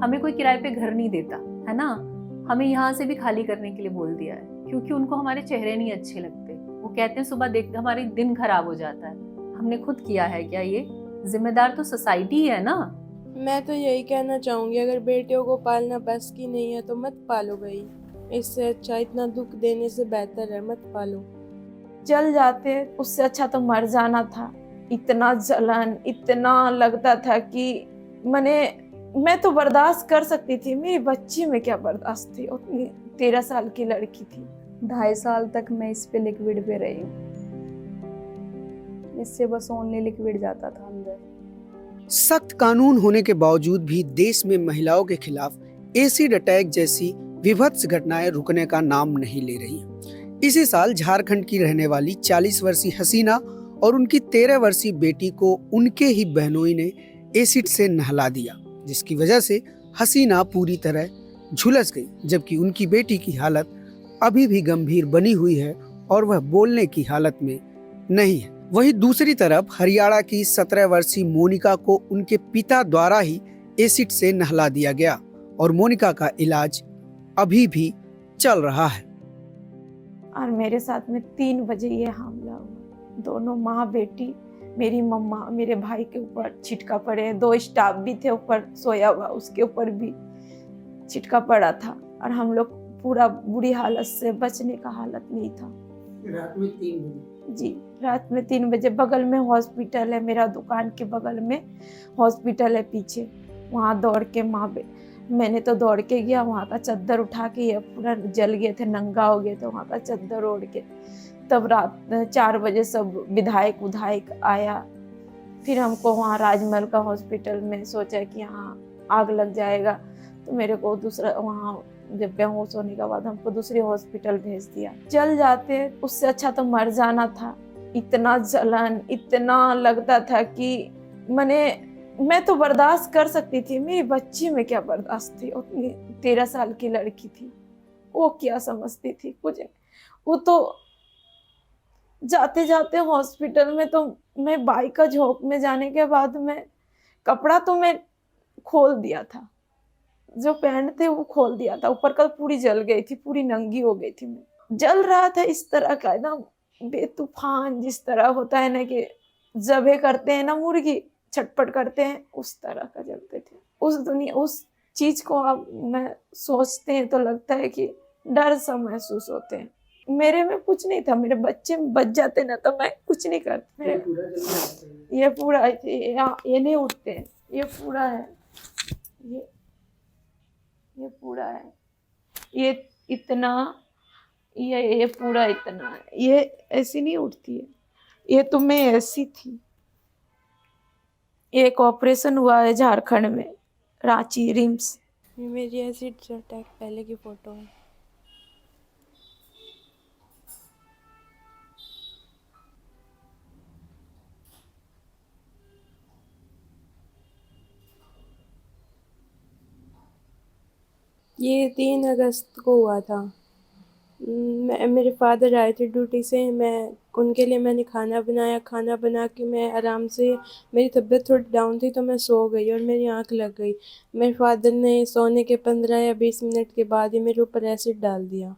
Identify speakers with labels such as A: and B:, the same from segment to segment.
A: हमें कोई किराए पे घर नहीं देता है ना, हमें यहाँ से भी खाली करने के लिए बोल दिया है, क्योंकि उनको हमारे चेहरे नहीं अच्छे लगते। वो कहते हैं सुबह देख हमारे दिन खराब हो जाता है। हमने खुद किया है क्या ये? जिम्मेदार तो सोसाइटी है ना।
B: मैं तो यही कहना चाहूंगी, अगर बेटियों को पालना बस की नहीं है तो मत पालो भाई। इससे अच्छा इतना दुख देने से बेहतर है मत पालो।
C: जल जाते उससे अच्छा तो मर जाना था। इतना जलन, इतना लगता था कि मैं तो बर्दाश्त कर सकती थी, मेरी बच्ची में क्या बर्दाश्त थी। उतनी 13 साल की लड़की थी।
D: 2.5 साल तक मैं इस पे लिक्विड पे रही हूँ। इससे बस ओनली लिक्विड जाता था अंदर।
E: सख्त कानून होने के बावजूद भी देश में महिलाओं के खिलाफ एसिड अटैक जैसी विभत्स घटनाएं रुकने का नाम नहीं ले रही। इसी साल झारखंड की रहने वाली 40 वर्षीय हसीना और उनकी 13 वर्षीय बेटी को उनके ही बहनोई ने एसिड से नहला दिया, जिसकी वजह से हसीना पूरी तरह झुलस गई, जबकि उनकी बेटी की हालत अभी भी गंभीर बनी हुई है और वह बोलने की हालत में नहीं है। वहीं दूसरी तरफ हरियाणा की 17 वर्षीय मोनिका को उनके पिता द्वारा ही एसिड से नहला दिया गया और मोनिका का इलाज अभी भी चल रहा है।
C: और मेरे साथ में 3 बजे ये हमला हुआ। दोनों माँ बेटी, मेरी मम्मा, मेरे भाई के ऊपर छिटका पड़े, 2 स्टाफ भी थे ऊपर सोया हुआ, उसके ऊपर भी छिटका पड़ा था। और हम लोग पूरा बुरी हालत से बचने का हालत नहीं था।
E: रात में 3 बजे
C: जी, रात में 3 बजे। बगल में हॉस्पिटल है, मेरा दुकान के बगल में हॉस्पिटल है पीछे। वहाँ दौड़ के मैंने तो दौड़ के गया, वहाँ का चद्दर उठा के, ये पूरा जल गए थे, नंगा हो गए थे, वहाँ का चद्दर ओढ़ के। तब रात 4 बजे सब विधायक आया। फिर हमको वहाँ राजमहल का हॉस्पिटल में सोचा कि यहाँ आग लग जाएगा, तो मेरे को दूसरा वहाँ जब बेहोश होने के बाद हमको दूसरे हॉस्पिटल भेज दिया। जल जाते उससे अच्छा तो मर जाना था। इतना जलन, इतना लगता था कि मैं तो बर्दाश्त कर सकती थी, मेरी बच्ची में क्या बर्दाश्त थी। उतनी 13 साल की लड़की थी, वो क्या समझती थी कुछ। वो तो जाते जाते हॉस्पिटल में तो मैं बाइक का झोंक में जाने के बाद मैं कपड़ा तो मैं खोल दिया था, जो पैंट थे वो खोल दिया था, ऊपर का पूरी जल गई थी, पूरी नंगी हो गई थी। मैं जल रहा था इस तरह का एकदम बेतूफान, जिस तरह होता है ना कि जबे करते हैं ना मुर्गी, छटपट करते हैं, उस तरह का जलते थे। उस चीज को अब मैं सोचते हैं तो लगता है कि डर सा महसूस होते हैं। मेरे में कुछ नहीं था, मेरे बच्चे बच जाते ना तो मैं कुछ नहीं करती। ये पूरा ये नहीं उठते हैं, ये पूरा है, ये पूरा है, ये इतना, ये पूरा इतना है, ये ऐसी नहीं उठती है। ये तो मैं ऐसी थी। एक ऑपरेशन हुआ है झारखंड में, रांची रिम्स।
B: ये मेरी एसिड अटैक पहले की फ़ोटो है। ये 3 अगस्त को हुआ था। मेरे फादर आए थे ड्यूटी से, उनके लिए मैंने खाना बनाया। खाना बना के मैं आराम से, मेरी तबीयत थोड़ी डाउन थी तो मैं सो गई और मेरी आंख लग गई। मेरे फादर ने सोने के 15 या 20 मिनट के बाद ही मेरे ऊपर एसिड डाल दिया।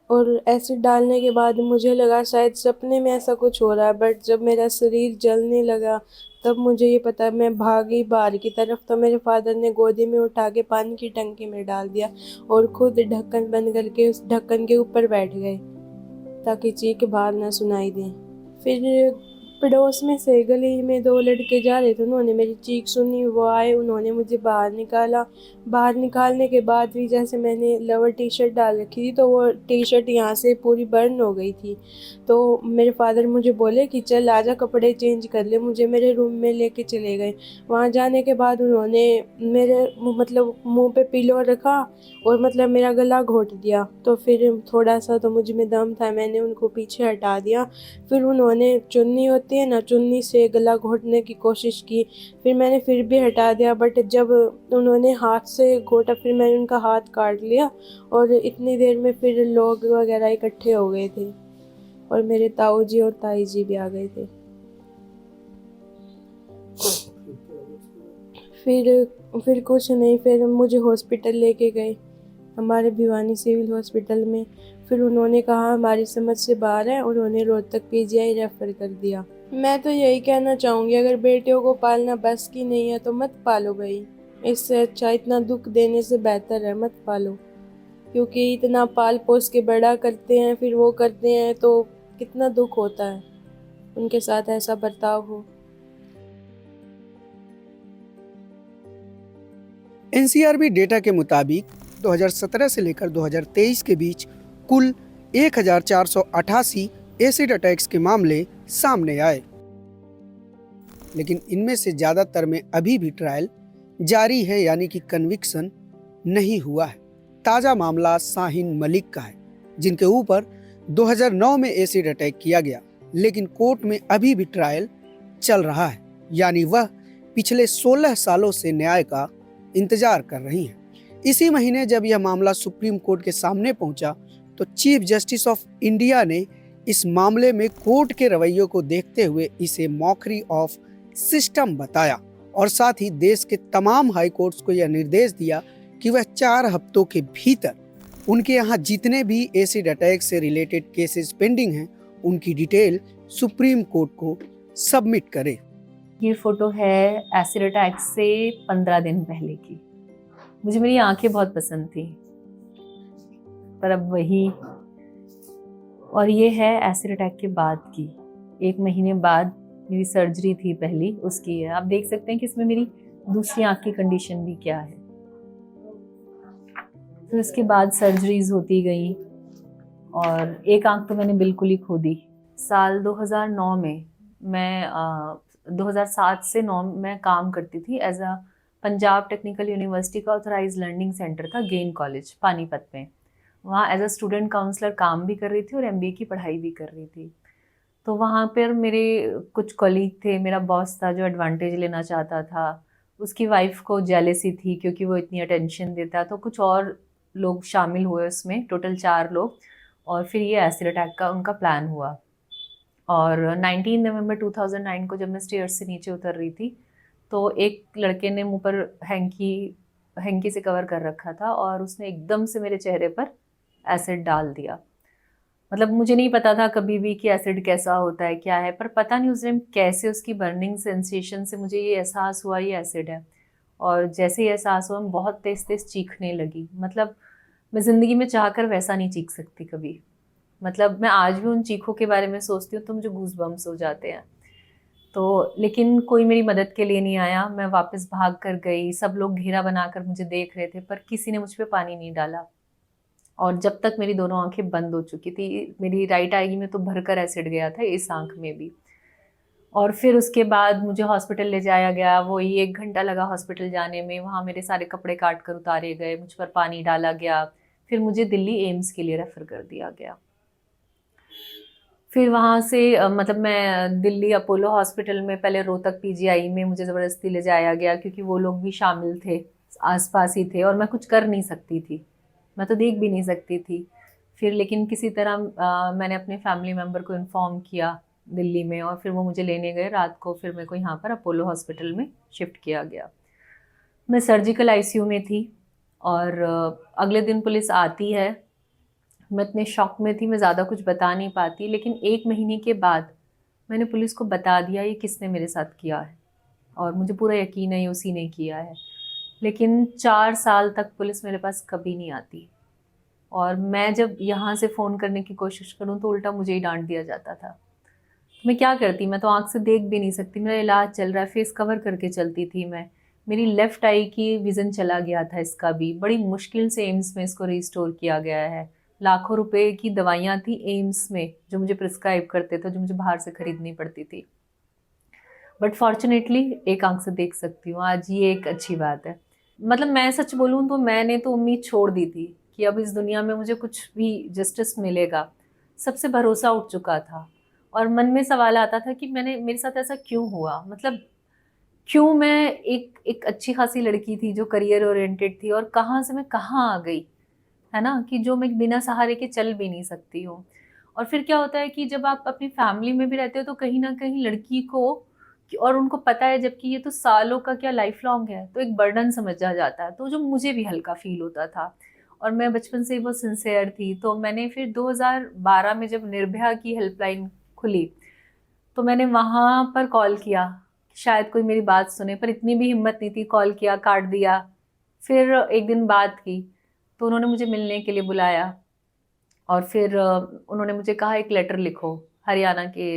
B: और एसिड डालने के बाद मुझे लगा शायद सपने में ऐसा कुछ हो रहा है, बट जब मेरा शरीर जलने लगा तब मुझे ये पता, मैं भागी बाहर की तरफ तो मेरे फादर ने गोदी में उठा के पानी की टंकी में डाल दिया और खुद ढक्कन बंद करके उस ढक्कन के ऊपर बैठ गए ताकि चीख बाहर ना सुनाई दे। फिर पड़ोस में से गली में 2 लड़के जा रहे थे, उन्होंने मेरी चीख सुनी, वो आए, उन्होंने मुझे बाहर निकाला। बाहर निकालने के बाद भी जैसे मैंने लोअर टी शर्ट डाल रखी थी तो वो टी शर्ट यहाँ से पूरी बर्न हो गई थी। तो मेरे फादर मुझे बोले कि चल आजा कपड़े चेंज कर ले, मुझे मेरे रूम में लेके चले गए। वहाँ जाने के बाद उन्होंने मेरे मुँह पे पिलो रखा और मेरा गला घोट दिया। तो फिर थोड़ा सा तो मुझ में दम था, मैंने उनको पीछे हटा दिया। फिर उन्होंने चुन्नी होती है ना, चुन्नी से गला घोटने की कोशिश की, फिर मैंने फिर भी हटा दिया। बट जब उन्होंने हाथ से घोटा फिर मैंने उनका हाथ काट लिया और इतनी देर में फिर लोग वगैरह इकट्ठे हो गए थे और मेरे ताऊ जी और ताई जी भी आ गए थे। फिर कुछ नहीं, फिर मुझे हॉस्पिटल लेके गए, हमारे भिवानी सिविल हॉस्पिटल में। फिर उन्होंने कहा हमारी समझ से बाहर है, उन्होंने रोहतक पीजीआई रेफ़र कर दिया। मैं तो यही कहना चाहूँगी, अगर बेटियों को पालना बस की नहीं है तो मत पालो भाई। इससे अच्छा इतना दुख देने से बेहतर है मत पालो, क्योंकि इतना पाल पोस के बड़ा करते हैं, फिर वो करते हैं तो कितना दुख होता है उनके साथ ऐसा बर्ताव हो।
E: एनसीआरबी डेटा के मुताबिक 2017 से लेकर 2023 के बीच कुल 1488 एसिड अटैक्स के मामले सामने आए, लेकिन इनमें से ज़्यादातर में अभी भी ट्रायल जारी है, यानी कि कन्विक्शन नहीं हुआ है। ताज़ा मामला शाहीन मलिक का है, जिनके ऊपर 2009 में एसिड अटैक किया गया, लेकिन कोर्ट में अभी भी ट्रायल चल रहा है, यानी वह पिछले 16 सालों से न्याय का इंतजार कर रही हैं। इसी महीने जब यह मामला सुप्रीम कोर्ट के सामने पहुंचा तो चीफ जस्टिस ऑफ इंडिया ने इस मामले में कोर्ट के रवैये को देखते हुए इसे मॉकरी ऑफ सिस्टम बताया और साथ ही देश के तमाम हाई कोर्ट्स को यह निर्देश दिया कि वह 4 हफ्तों के भीतर उनके यहाँ जितने भी एसिड अटैक से रिलेटेड केसेस पेंडिंग हैं उनकी डिटेल सुप्रीम कोर्ट को सबमिट करे।
A: ये फोटो है एसिड अटैक से 15 दिन पहले की। मुझे मेरी आंखें बहुत पसंद थी, पर अब वही। और ये है एसिड अटैक के बाद की, 1 महीने बाद मेरी सर्जरी थी पहली, उसकी है। आप देख सकते हैं कि इसमें मेरी दूसरी आंख की कंडीशन भी क्या है। तो इसके बाद सर्जरीज होती गई और एक आंख तो मैंने बिल्कुल ही खो दी। साल 2009 में मैं 2007 से 9 में काम करती थी as a Punjab technical university का ऑथराइज लर्निंग सेंटर था गेन कॉलेज पानीपत में। वहाँ एज अ स्टूडेंट काउंसलर काम भी कर रही थी और एमबीए की पढ़ाई भी कर रही थी। तो वहाँ पर मेरे कुछ कॉलीग थे, मेरा बॉस था जो एडवांटेज लेना चाहता था, उसकी वाइफ को जेलेसी थी क्योंकि वो इतनी अटेंशन देता, तो कुछ और लोग शामिल हुए उसमें, टोटल 4 लोग। और फिर ये एसिड अटैक का उनका प्लान हुआ। और 19 नवंबर 2009 को जब मैं स्टेयर्स से नीचे उतर रही थी तो एक लड़के ने मुंह पर हैंकी से कवर कर रखा था और उसने एकदम से मेरे चेहरे पर एसिड डाल दिया। मतलब मुझे नहीं पता था कभी भी कि एसिड कैसा होता है, क्या है, पर पता नहीं उस टाइम कैसे उसकी बर्निंग सेंसेशन से मुझे ये एहसास हुआ ये एसिड है। और जैसे ही एहसास हुआ मैं बहुत तेज़ तेज़ चीखने लगी। मतलब मैं ज़िंदगी में चाहकर वैसा नहीं चीख सकती कभी। मतलब मैं आज भी उन चीखों के बारे में सोचती हूँ तो मुझे गूज़बम्स हो जाते हैं। तो लेकिन कोई मेरी मदद के लिए नहीं आया, मैं वापस भाग कर गई। सब लोग घेरा बनाकर मुझे देख रहे थे पर किसी ने मुझ पे पानी नहीं डाला। और जब तक मेरी दोनों आंखें बंद हो चुकी थी, मेरी राइट आई में तो भरकर एसिड गया था, इस आंख में भी। और फिर उसके बाद मुझे हॉस्पिटल ले जाया गया। वही 1 घंटा लगा हॉस्पिटल जाने में। वहाँ मेरे सारे कपड़े काट कर उतारे गए, मुझ पर पानी डाला गया। फिर मुझे दिल्ली एम्स के लिए रेफ़र कर दिया गया। फिर वहाँ से मतलब मैं दिल्ली अपोलो हॉस्पिटल में, पहले रोहतक पीजीआई में मुझे ज़बरदस्ती ले जाया गया क्योंकि वो लोग भी शामिल थे, आसपास ही थे और मैं कुछ कर नहीं सकती थी, मैं तो देख भी नहीं सकती थी। फिर लेकिन किसी तरह मैंने अपने फैमिली मेम्बर को इन्फॉर्म किया दिल्ली में और फिर वो मुझे लेने गए रात को। फिर मेरे को यहाँ पर अपोलो हॉस्पिटल में शिफ्ट किया गया। मैं सर्जिकल आईसीयू में थी और अगले दिन पुलिस आती है। मैं इतने शॉक में थी, मैं ज़्यादा कुछ बता नहीं पाती, लेकिन 1 महीने के बाद मैंने पुलिस को बता दिया ये किसने मेरे साथ किया है और मुझे पूरा यकीन है ये उसी ने किया है। लेकिन 4 साल तक पुलिस मेरे पास कभी नहीं आती और मैं जब यहाँ से फ़ोन करने की कोशिश करूँ तो उल्टा मुझे ही डांट दिया जाता था। मैं क्या करती, मैं तो आँख से देख भी नहीं सकती, मेरा इलाज चल रहा है, फेस कवर करके चलती थी मैं। मेरी लेफ़्ट आई की विज़न चला गया था, इसका भी बड़ी मुश्किल से एम्स में इसको रिस्टोर किया गया है। लाखों रुपए की दवाइयाँ थी एम्स में जो मुझे प्रिस्क्राइब करते थे, जो मुझे बाहर से ख़रीदनी पड़ती थी। बट फॉर्चुनेटली एक आँख से देख सकती हूँ आज, ये एक अच्छी बात है। मतलब मैं सच बोलूँ तो मैंने तो उम्मीद छोड़ दी थी कि अब इस दुनिया में मुझे कुछ भी जस्टिस मिलेगा। सबसे भरोसा उठ चुका था और मन में सवाल आता था कि मेरे साथ ऐसा क्यों हुआ। मतलब क्यों मैं एक अच्छी खासी लड़की थी जो करियर ओरिएंटेड थी और कहाँ से मैं कहाँ आ गई, है ना, कि जो मैं बिना सहारे के चल भी नहीं सकती हूँ। और फिर क्या होता है कि जब आप अपनी फैमिली में भी रहते हो तो कहीं ना कहीं लड़की को और उनको पता है, जबकि ये तो सालों का क्या लाइफ लॉन्ग है, तो एक बर्डन समझा जाता है, तो जो मुझे भी हल्का फील होता था। और मैं बचपन से ही बहुत सिंसियर थी, तो मैंने फिर 2012 में जब निर्भया की हेल्पलाइन खुली, तो मैंने वहाँ पर कॉल किया, शायद कोई मेरी बात सुने, पर इतनी भी हिम्मत नहीं थी, कॉल किया, काट दिया। फिर एक दिन बात की, तो उन्होंने मुझे मिलने के लिए बुलाया, और फिर उन्होंने मुझे कहा एक लेटर लिखो हरियाणा के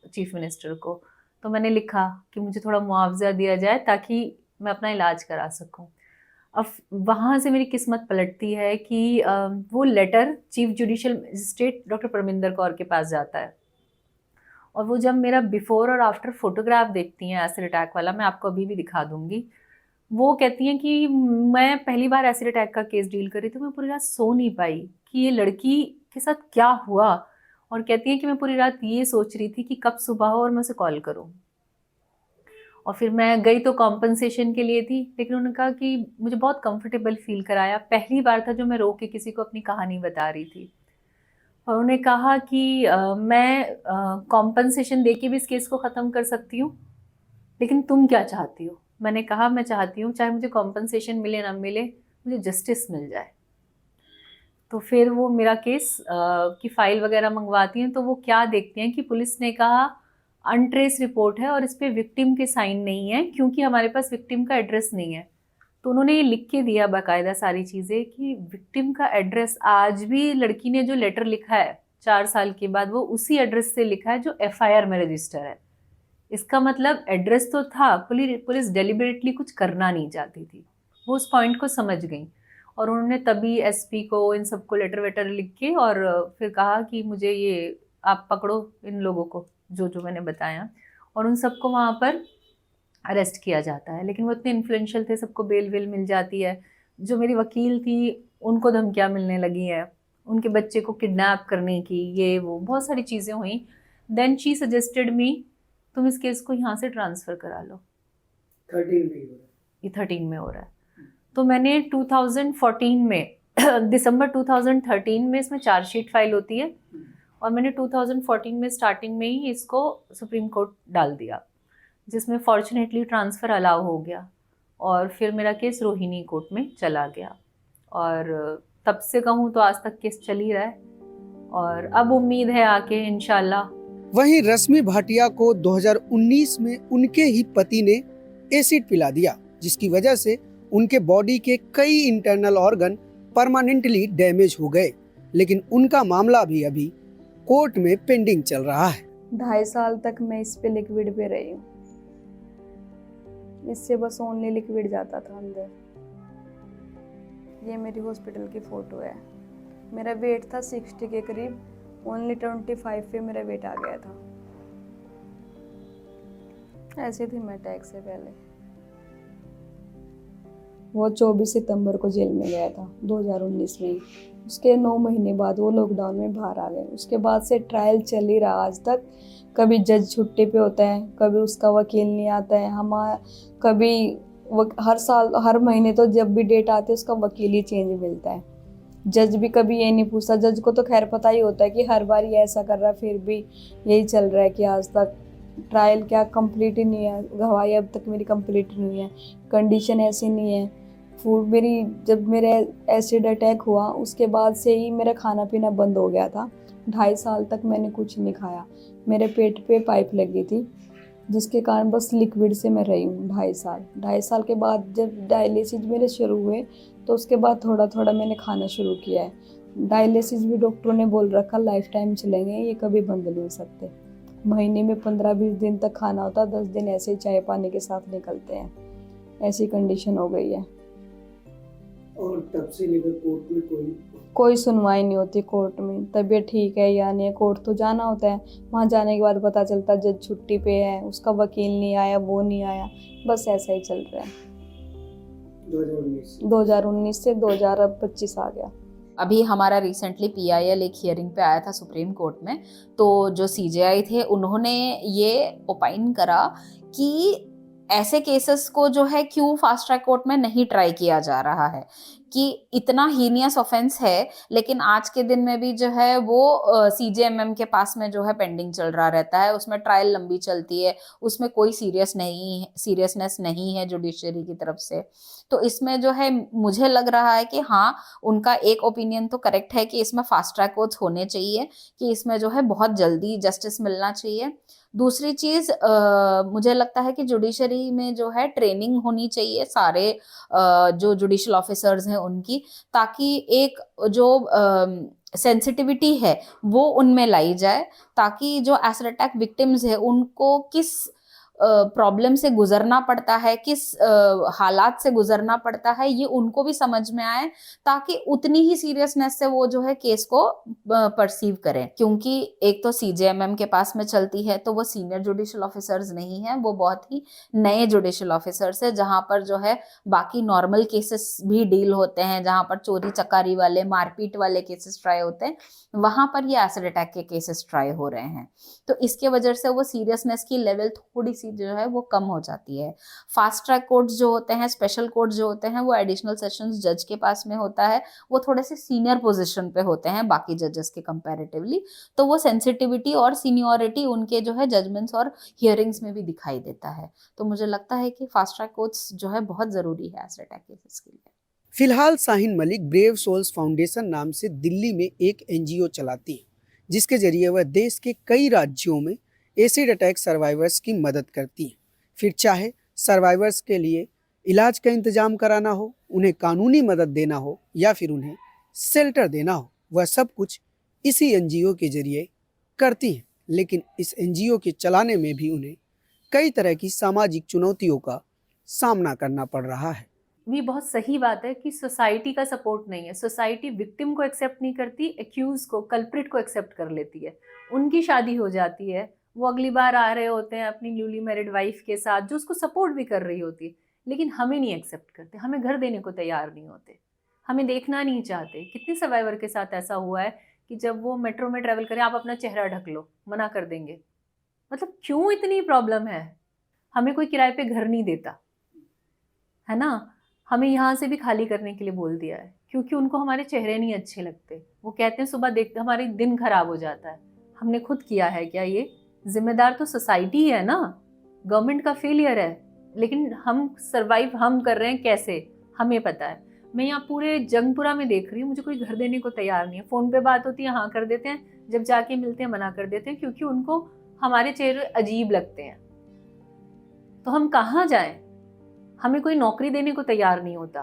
A: चीफ मिनिस्टर को। तो मैंने लिखा कि मुझे थोड़ा मुआवजा दिया जाए ताकि मैं अपना इलाज करा सकूं। अब वहाँ से मेरी किस्मत पलटती है कि वो letter chief judicial magistrate doctor Parminder Kaur के पास जाता है, और वो जब मेरा बिफोर और आफ्टर फोटोग्राफ देखती हैं एसिड अटैक वाला, मैं आपको अभी भी दिखा दूंगी, वो कहती हैं कि मैं पहली बार एसिड अटैक का केस डील कर रही थी, मैं पूरी रात सो नहीं पाई कि ये लड़की के साथ क्या हुआ, और कहती है कि मैं पूरी रात ये सोच रही थी कि कब सुबह हो और मैं उसे कॉल करूं। और फिर मैं गई तो कॉम्पनसेशन के लिए थी, लेकिन उन्होंने कहा कि मुझे बहुत कंफर्टेबल फील कराया, पहली बार था जो मैं रो के किसी को अपनी कहानी बता रही थी। और उन्होंने कहा कि मैं कॉम्पनसेशन दे के भी इस केस को ख़त्म कर सकती हूँ, लेकिन तुम क्या चाहती हो? मैंने कहा मैं चाहती हूँ चाहे मुझे कॉम्पनसेशन मिले ना मिले, मुझे जस्टिस मिल जाए। तो फिर वो मेरा केस की फ़ाइल वगैरह मंगवाती हैं, तो वो क्या देखते हैं कि पुलिस ने कहा अनट्रेस रिपोर्ट है और इस पर विक्टिम के साइन नहीं है, क्योंकि हमारे पास विक्टिम का एड्रेस नहीं है। तो उन्होंने ये लिख के दिया बाकायदा सारी चीज़ें कि विक्टिम का एड्रेस, आज भी लड़की ने जो लेटर लिखा है 4 साल के बाद, वो उसी एड्रेस से लिखा है जो FIR में रजिस्टर है। इसका मतलब एड्रेस तो था, पुलिस डेलिबरेटली कुछ करना नहीं चाहती थी, वो उस पॉइंट को समझ गई। और उन्होंने तभी SP को, इन सबको लेटर वेटर लिख के, और फिर कहा कि मुझे ये आप पकड़ो इन लोगों को जो जो मैंने बताया, और उन सबको वहाँ पर अरेस्ट किया जाता है। लेकिन वो इतने इन्फ्लुएंशियल थे, सबको बेल वेल मिल जाती है। जो मेरी वकील थी उनको धमकियाँ मिलने लगी हैं, उनके बच्चे को किडनैप करने की, ये वो बहुत सारी चीज़ें हुई। देन शी सजेस्टेड मी तुम इस केस को यहाँ से ट्रांसफ़र करा लो।
E: 13 में ही हो रहा है।
A: ये 13 में हो रहा है। तो मैंने 2014 में दिसंबर 2013 में इसमें चार्जशीट फाइल होती है, और मैंने 2014 में स्टार्टिंग में ही इसको सुप्रीम कोर्ट डाल दिया, जिसमें फॉर्चुनेटली ट्रांसफ़र अलाउ हो गया, और फिर मेरा केस रोहिणी कोर्ट में चला गया, और तब से कहूँ तो आज तक केस चल ही रहा है, और अब उम्मीद है आके इंशाल्लाह।
E: वहीं रश्मि भाटिया को 2019 में उनके ही पति ने एसिड पिला दिया, जिसकी वजह से उनके बॉडी के कई इंटरनल ऑर्गन परमानेंटली डैमेज हो गए, लेकिन उनका मामला भी अभी कोर्ट में पेंडिंग चल रहा है।
D: 2.5 साल तक मैं इस पे लिक्विड पे रही हूँ। इससे बस ओनली लिक्विड जाता था अंदर। ये मेरी हॉस्पिटल की फ़ोटो है। मेरा वेट था 60 के करीब, ओनली 25 पे मेरा वेट आ गया था। ऐसे थी मैं अटैक से पहले। वो 24 सितंबर को जेल में गया था 2019 में ही। उसके 9 महीने बाद वो लॉकडाउन में बाहर आ गए। उसके बाद से ट्रायल चल ही रहा आज तक। कभी जज छुट्टी पे होता है, कभी उसका वकील नहीं आता है, कभी हर साल हर महीने तो जब भी डेट आती है उसका वकील ही चेंज मिलता है। जज भी कभी ये नहीं पूछता। जज को तो खैर पता ही होता है कि हर बार ये ऐसा कर रहा है, फिर भी यही चल रहा है कि आज तक ट्रायल क्या कंप्लीट ही नहीं है। गवाही अब तक मेरी कंप्लीट नहीं है। कंडीशन ऐसी नहीं है। फूड मेरी, जब मेरे एसिड अटैक हुआ उसके बाद से ही मेरा खाना पीना बंद हो गया था। 2.5 साल तक मैंने कुछ नहीं खाया। मेरे पेट पे पाइप लगी थी, जिसके कारण बस लिक्विड से मैं रही हूँ 2.5 साल के बाद जब डायलिसिस मेरे शुरू हुए तो उसके बाद थोड़ा थोड़ा मैंने खाना शुरू किया है। डायलिसिस भी डॉक्टरों ने बोल रखा लाइफ टाइम चलेंगे, ये कभी बंद नहीं हो सकते। महीने में 15-20 दिन तक खाना होता, 10 दिन ऐसे ही चाय पानी के साथ निकलते हैं। ऐसी कंडीशन हो गई है।
E: और तब से लेकर कोर्ट में
D: कोई सुनवाई नहीं होती कोर्ट में। तबीयत ठीक है या नहीं, कोर्ट तो जाना होता है। वहाँ जाने के बाद पता चलता है जज छुट्टी पे है, उसका वकील नहीं आया, वो नहीं आया। बस ऐसा ही चल रहा है। 2019 से 2025 आ गया।
F: अभी हमारा रिसेंटली PIL एक हियरिंग पे आया था सुप्रीम कोर्ट में, तो जो CJI थे उन्होंने ये ओपाइन करा कि ऐसे केसेस को जो है क्यों फास्ट ट्रैक कोर्ट में नहीं ट्राई किया जा रहा है, कि इतना हीनियस ऑफेंस है, लेकिन आज के दिन में भी जो है वो सीजेएमएम के पास में जो है पेंडिंग चल रहा रहता है, उसमें ट्रायल लंबी चलती है, उसमें कोई सीरियसनेस नहीं है जुडिशरी की तरफ से। तो इसमें जो है मुझे लग रहा है कि हाँ, उनका एक ओपिनियन तो करेक्ट है कि इसमें फास्ट ट्रैक कोर्ट्स होने चाहिए, कि इसमें जो है बहुत जल्दी जस्टिस मिलना चाहिए। दूसरी चीज मुझे लगता है कि जुडिशरी में जो है ट्रेनिंग होनी चाहिए सारे जो जुडिशियल ऑफिसर्स हैं उनकी, ताकि एक जो सेंसिटिविटी है वो उनमें लाई जाए, ताकि जो एसिड अटैक विक्टिम्स है उनको किस प्रॉब्लम से गुजरना पड़ता है, किस हालात से गुजरना पड़ता है, ये उनको भी समझ में आए, ताकि उतनी ही सीरियसनेस से वो जो है केस को परसीव करें। क्योंकि एक तो सीजेएमएम के पास में चलती है, तो वो सीनियर जुडिशियल ऑफिसर्स नहीं है, वो बहुत ही नए जुडिशियल ऑफिसर्स है, जहां पर जो है बाकी नॉर्मल केसेस भी डील होते हैं, जहां पर चोरी चकारी वाले, मारपीट वाले केसेस ट्राई होते हैं, वहां पर ये एसिड अटैक के केसेस ट्राई हो रहे हैं। तो इसके वजह से वो सीरियसनेस की लेवल थोड़ी सी जो है वो कम हो जाती है। फास्ट ट्रैक कोर्ट्स जो होते हैं, स्पेशल कोर्ट्स जो होते हैं, वो एडिशनल सेशंस जज के पास में होता है, वो थोड़े से सीनियर पोजीशन पे होते हैं बाकी जजेस के कंपैरेटिवली, तो वो सेंसिटिविटी और सीनियरिटी उनके जो है जजमेंट्स और हियरिंग्स में भी दिखाई देता है। तो मुझे लगता है कि फास्ट ट्रैक कोर्ट्स जो है बहुत जरूरी है एसिड अटैक केसेस के लिए।
E: फिलहाल Shaheen Malik brave souls foundation नाम से दिल्ली में एक एनजीओ चलाती है, जिसके जरिए वह देश के कई राज्यों में एसिड अटैक सर्वाइवर्स की मदद करती हैं। फिर चाहे सर्वाइवर्स के लिए इलाज का इंतजाम कराना हो, उन्हें कानूनी मदद देना हो या फिर उन्हें शेल्टर देना हो, वह सब कुछ इसी एनजीओ के जरिए करती हैं। लेकिन इस एनजीओ के चलाने में भी उन्हें कई तरह की सामाजिक चुनौतियों का सामना करना पड़ रहा है।
A: ये बहुत सही बात है कि सोसाइटी का सपोर्ट नहीं है। सोसाइटी विक्टिम को एक्सेप्ट नहीं करती, एक्यूज को, कल्प्रिट को एक्सेप्ट कर लेती है। उनकी शादी हो जाती है, वो अगली बार आ रहे होते हैं अपनी न्यूली मैरिड वाइफ के साथ, जो उसको सपोर्ट भी कर रही होती है, लेकिन हमें नहीं एक्सेप्ट करते, हमें घर देने को तैयार नहीं होते, हमें देखना नहीं चाहते। कितने सर्वाइवर के साथ ऐसा हुआ है कि जब वो मेट्रो में ट्रैवल करें, आप अपना चेहरा ढक लो, मना कर देंगे। मतलब क्यों इतनी प्रॉब्लम है? हमें कोई किराए पे घर नहीं देता है ना, हमें यहाँ से भी खाली करने के लिए बोल दिया है, क्योंकि उनको हमारे चेहरे नहीं अच्छे लगते। वो कहते हैं सुबह देखते हमारे दिन खराब हो जाता है। हमने खुद किया है क्या? ये जिम्मेदार तो सोसाइटी है ना, गवर्नमेंट का फेलियर है। लेकिन हम सर्वाइव हम कर रहे हैं कैसे, हमें पता है। मैं यहाँ पूरे जंगपुरा में देख रही हूँ, मुझे कोई घर देने को तैयार नहीं है। फ़ोन पे बात होती है, हाँ कर देते हैं, जब जाके मिलते हैं मना कर देते हैं, क्योंकि उनको हमारे चेहरे अजीब लगते हैं। तो हम कहाँ जाएं? हमें कोई नौकरी देने को तैयार नहीं होता।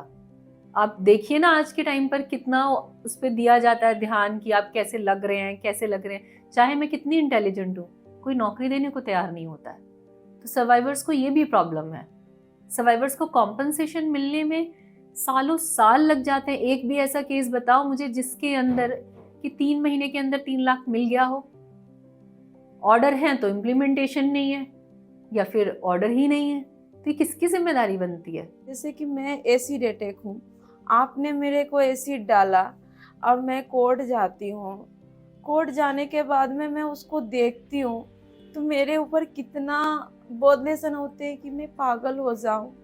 A: आप देखिए ना आज के टाइम पर कितना उस पर दिया जाता है ध्यान कि आप कैसे लग रहे हैं, कैसे लग रहे हैं। चाहे मैं कितनी इंटेलिजेंट हूँ, कोई नौकरी देने को तैयार नहीं होता है। तो सर्वाइवर्स को ये भी प्रॉब्लम है। सर्वाइवर्स को कॉम्पनसेशन मिलने में सालों साल लग जाते हैं। एक भी ऐसा केस बताओ मुझे जिसके अंदर कि 3 महीने के अंदर 3 लाख मिल गया हो। ऑर्डर है तो इम्प्लीमेंटेशन नहीं है, या फिर ऑर्डर ही नहीं है। तो ये किसकी जिम्मेदारी बनती है?
C: जैसे कि मैं एसिड अटैक हूँ, आपने मेरे को एसिड डाला और मैं कोर्ट जाती हूँ। कोर्ट जाने के बाद में मैं उसको देखती हूँ तो मेरे ऊपर कितना बोधलेसन होते हैं कि मैं पागल हो जाऊँ,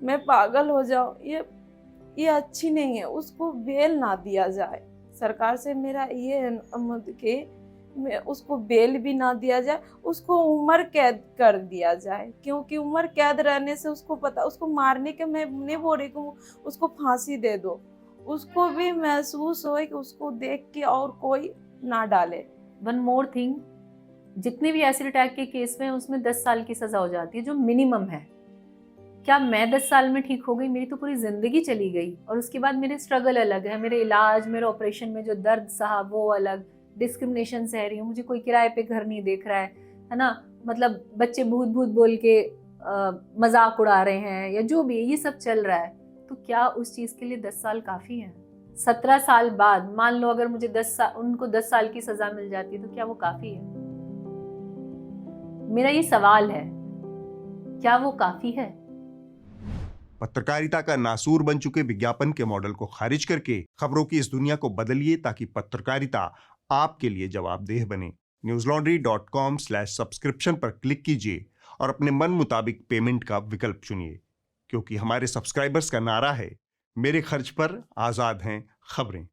C: मैं पागल हो जाऊँ। ये अच्छी नहीं है। उसको बेल ना दिया जाए। सरकार से मेरा ये अनुरोध कि उसको बेल भी ना दिया जाए, उसको उम्र कैद कर दिया जाए। क्योंकि उम्र कैद रहने से उसको पता, उसको मारने के मैं नहीं बोल रही हूँ, उसको फांसी दे दो, उसको भी महसूस हो कि उसको देख के और कोई ना डाले।
A: वन मोर थिंग, जितने भी एसिड अटैक के केस में उसमें 10 साल की सजा हो जाती है, जो मिनिमम है। क्या मैं 10 साल में ठीक हो गई? मेरी तो पूरी जिंदगी चली गई, और उसके बाद मेरे स्ट्रगल अलग है, मेरे इलाज, मेरे ऑपरेशन में जो दर्द सहा वो अलग, डिस्क्रिमिनेशन सह रही हूँ, मुझे कोई किराए पे घर नहीं देख रहा है ना, मतलब बच्चे भूत भूत बोल के मजाक उड़ा रहे हैं, या जो भी ये सब चल रहा है। तो क्या उस चीज़ के लिए 10 साल काफ़ी है? 17 साल बाद मान लो अगर मुझे 10 साल, उनको 10 साल की सज़ा मिल जाती है, तो क्या वो काफ़ी है? मेरा ये सवाल है, क्या वो काफ़ी है?
G: पत्रकारिता का नासूर बन चुके विज्ञापन के मॉडल को खारिज करके खबरों की इस दुनिया को बदलिए, ताकि पत्रकारिता आपके लिए जवाबदेह बने। newslaundry.com/subscription पर क्लिक कीजिए और अपने मन मुताबिक पेमेंट का विकल्प चुनिए, क्योंकि हमारे सब्सक्राइबर्स का नारा है, मेरे खर्च पर आजाद हैं खबरें।